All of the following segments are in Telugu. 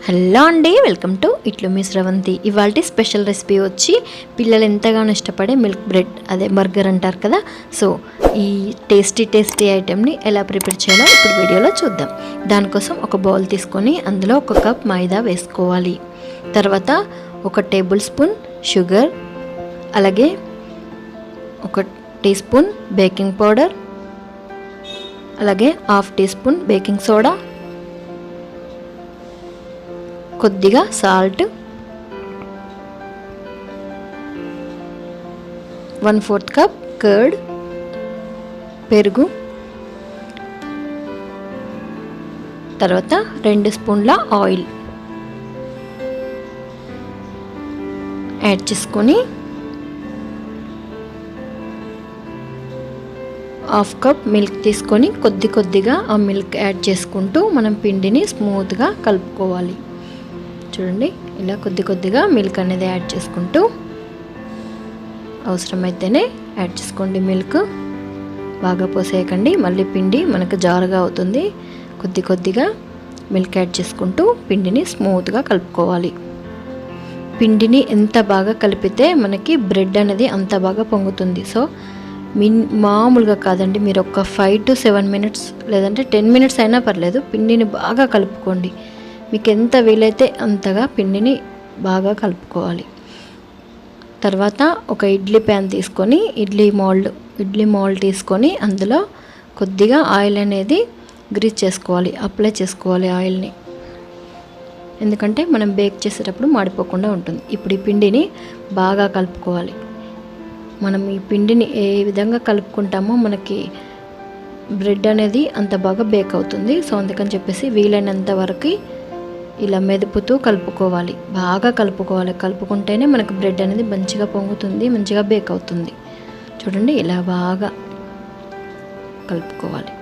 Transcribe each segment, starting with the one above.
హలో అండి, వెల్కమ్ టు ఇట్లు మీ శ్రవంతి. ఇవాళ స్పెషల్ రెసిపీ వచ్చి పిల్లలు ఎంతగానో ఇష్టపడే మిల్క్ బ్రెడ్, అదే బర్గర్ అంటారు కదా. సో ఈ టేస్టీ ఐటెంని ఎలా ప్రిపేర్ చేయాలో ఇప్పుడు వీడియోలో చూద్దాం. దానికోసం ఒక బౌల్ తీసుకొని అందులో 1 కప్ మైదా వేసుకోవాలి. తర్వాత 1 టేబుల్ స్పూన్ షుగర్, అలాగే 1 టీ స్పూన్ బేకింగ్ పౌడర్, అలాగే 1/2 టీ స్పూన్ బేకింగ్ సోడా, కొద్దిగా సాల్ట్, 1/4 కప్ కర్డ్, పెరుగు, తర్వాత 2 స్పూన్ల ఆయిల్ యాడ్ చేసుకొని 1/2 కప్ మిల్క్ తీసుకొని కొద్దిగా ఆ మిల్క్ యాడ్ చేసుకుంటూ మనం పిండిని స్మూత్గా కలుపుకోవాలి. చూడండి, ఇలా కొద్దిగా మిల్క్ అనేది యాడ్ చేసుకుంటూ, అవసరమైతేనే యాడ్ చేసుకోండి. మిల్క్ బాగా పోసేయకండి, మళ్ళీ పిండి మనకు జారుగా అవుతుంది. కొద్దిగా మిల్క్ యాడ్ చేసుకుంటూ పిండిని స్మూత్గా కలుపుకోవాలి. పిండిని ఎంత బాగా కలిపితే మనకి బ్రెడ్ అనేది అంత బాగా పొంగుతుంది. సో మామూలుగా కాదండి, మీరు ఒక 5 to 7 minutes లేదంటే 10 minutes అయినా పర్లేదు, పిండిని బాగా కలుపుకోండి. మీకు ఎంత వీలైతే అంతగా పిండిని బాగా కలుపుకోవాలి. తర్వాత ఒక ఇడ్లీ ప్యాన్ తీసుకొని ఇడ్లీ మౌల్డ్ తీసుకొని అందులో కొద్దిగా ఆయిల్ అనేది గ్రీస్ చేసుకోవాలి, అప్లై చేసుకోవాలి ఆయిల్ని. ఎందుకంటే మనం బేక్ చేసేటప్పుడు మాడిపోకుండా ఉంటుంది. ఇప్పుడు ఈ పిండిని బాగా కలుపుకోవాలి. మనం ఈ పిండిని ఏ విధంగా కలుపుకుంటామో మనకి బ్రెడ్ అనేది అంత బాగా బేక్ అవుతుంది. సో అందుకని చెప్పేసి వీలైనంత వరకు ఇలా మెదుపుతూ కలుపుకోవాలి, బాగా కలుపుకోవాలి. కలుపుకుంటేనే మనకు బ్రెడ్ అనేది మంచిగా పొంగుతుంది, మంచిగా బేక్ అవుతుంది. చూడండి, ఇలా బాగా కలుపుకోవాలి.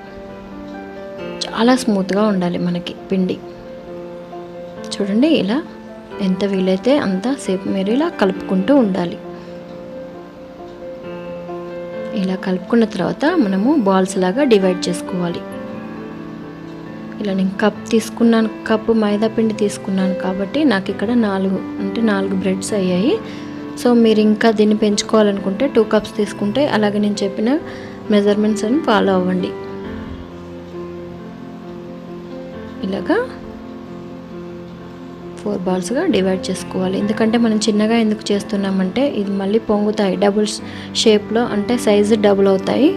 చాలా స్మూత్గా ఉండాలి మనకి పిండి. చూడండి, ఇలా ఎంత వీలైతే అంత సేపు మీరు ఇలా కలుపుకుంటూ ఉండాలి. ఇలా కలుపుకున్న తర్వాత మనము బాల్స్ లాగా డివైడ్ చేసుకోవాలి. ఇలా నేను కప్పు మైదా పిండి తీసుకున్నాను కాబట్టి నాకు ఇక్కడ 4 బ్రెడ్స్ అయ్యాయి. సో మీరు ఇంకా దీన్ని పెంచుకోవాలనుకుంటే 2 కప్స్ తీసుకుంటే అలాగే నేను చెప్పిన మెజర్మెంట్స్ అని ఫాలో అవ్వండి. ఇలాగా 4 బాల్స్గా డివైడ్ చేసుకోవాలి. ఎందుకంటే మనం చిన్నగా ఎందుకు చేస్తున్నామంటే ఇది మళ్ళీ పొంగుతాయి, డబుల్ షేప్లో, అంటే సైజు డబుల్ అవుతాయి.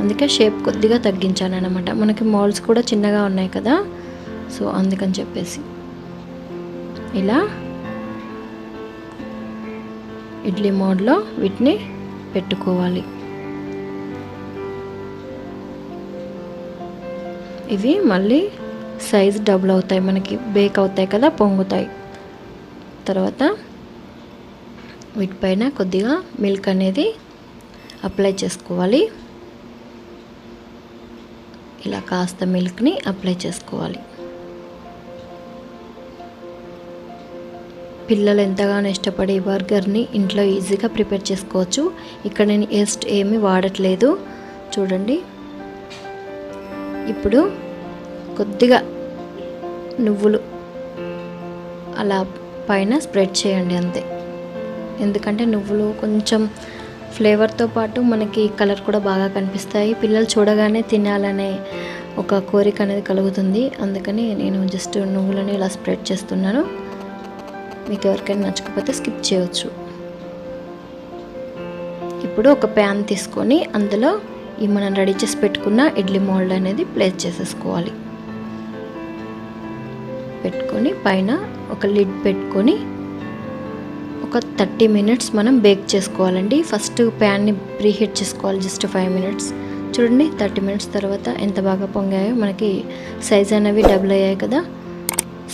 అందుకే షేప్ కొద్దిగా తగ్గించాను అనమాట. మనకి మౌల్డ్స్ కూడా చిన్నగా ఉన్నాయి కదా, సో అందుకని చెప్పేసి ఇలా ఇడ్లీ మౌల్డ్లో వీటిని పెట్టుకోవాలి. ఇవి మళ్ళీ సైజ్ డబుల్ అవుతాయి, మనకి బేక్ అవుతాయి కదా, పొంగుతాయి. తర్వాత వీటిపైన కొద్దిగా మిల్క్ అనేది అప్లై చేసుకోవాలి. ఇలా కాస్త మిల్క్ని అప్లై చేసుకోవాలి. పిల్లలు ఎంతగానో ఇష్టపడే ఈ బర్గర్ని ఇంట్లో ఈజీగా ప్రిపేర్ చేసుకోవచ్చు. ఇక్కడ నేను ఈస్ట్ ఏమీ వాడట్లేదు. చూడండి, ఇప్పుడు కొద్దిగా నువ్వులు అలా పైన స్ప్రెడ్ చేయండి అంతే. ఎందుకంటే నువ్వులు కొంచెం ఫ్లేవర్తో పాటు మనకి కలర్ కూడా బాగా కనిపిస్తాయి. పిల్లలు చూడగానే తినాలనే ఒక కోరిక అనేది కలుగుతుంది. అందుకని నేను జస్ట్ నువ్వులని ఇలా స్ప్రెడ్ చేస్తున్నాను. మీకు ఎవరికైనా నచ్చకపోతే స్కిప్ చేయవచ్చు. ఇప్పుడు ఒక ప్యాన్ తీసుకొని అందులో ఈ మనం రెడీ చేసి పెట్టుకున్న ఇడ్లీ మౌల్డ్ అనేది ప్లేస్ చేసేసుకోవాలి. పెట్టుకొని పైన ఒక లిడ్ పెట్టుకొని ఒక 30 minutes మనం బేక్ చేసుకోవాలండి. ఫస్ట్ ప్యాన్ని ప్రీహీట్ చేసుకోవాలి, జస్ట్ 5 minutes. చూడండి, 30 minutes తర్వాత ఎంత బాగా పొంగాయో, మనకి సైజ్ అనేవి డబుల్ అయ్యాయి కదా.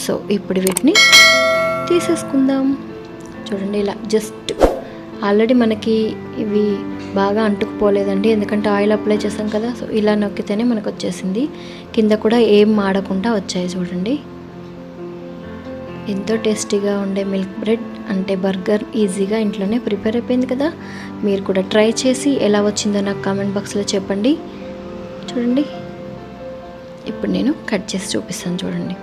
సో ఇప్పుడు వీటిని తీసేసుకుందాం. చూడండి, ఇలా జస్ట్ ఆల్రెడీ మనకి ఇవి బాగా అంటుకుపోలేదండి, ఎందుకంటే ఆయిల్ అప్లై చేసాం కదా. సో ఇలా నొక్కితేనే మనకు వచ్చేసింది. కింద కూడా ఏం మాడకుండా వచ్చాయి. చూడండి, ఎంతో టేస్టీగా ఉండే మిల్క్ బ్రెడ్ అంటే బర్గర్ ఈజీగా ఇంట్లోనే ప్రిపేర్ అయిపోయింది కదా. మీరు కూడా ట్రై చేసి ఎలా వచ్చిందో నాకు కామెంట్ బాక్స్లో చెప్పండి. చూడండి, ఇప్పుడు నేను కట్ చేసి చూపిస్తాను. చూడండి,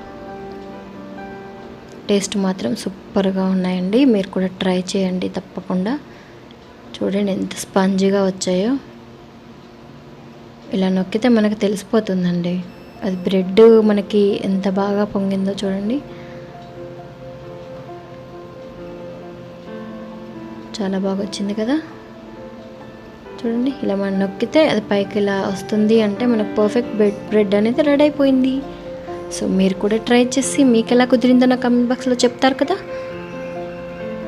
టేస్ట్ మాత్రం సూపర్గా ఉన్నాయండి. మీరు కూడా ట్రై చేయండి తప్పకుండా. చూడండి ఎంత స్పాంజీగా వచ్చాయో. ఇలా నొక్కితే మనకు తెలిసిపోతుందండి అది బ్రెడ్ మనకి ఎంత బాగా పొంగిందో చూడండి. చాలా బాగా వచ్చింది కదా. చూడండి ఇలా మనం నొక్కితే అది పైకి ఇలా వస్తుంది అంటే మనకు పర్ఫెక్ట్ బ్రెడ్ అనేది రెడీ అయిపోయింది. సో మీరు కూడా ట్రై చేసి మీకు ఎలా కుదిరిందో నా కామెంట్ బాక్స్లో చెప్తారు కదా.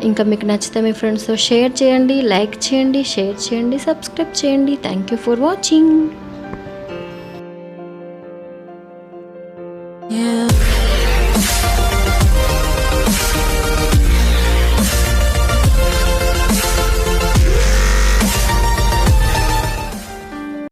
ఇంకా మీకు నచ్చితే మీ ఫ్రెండ్స్తో షేర్ చేయండి, లైక్ చేయండి, షేర్ చేయండి, సబ్స్క్రైబ్ చేయండి. Thank you for watching.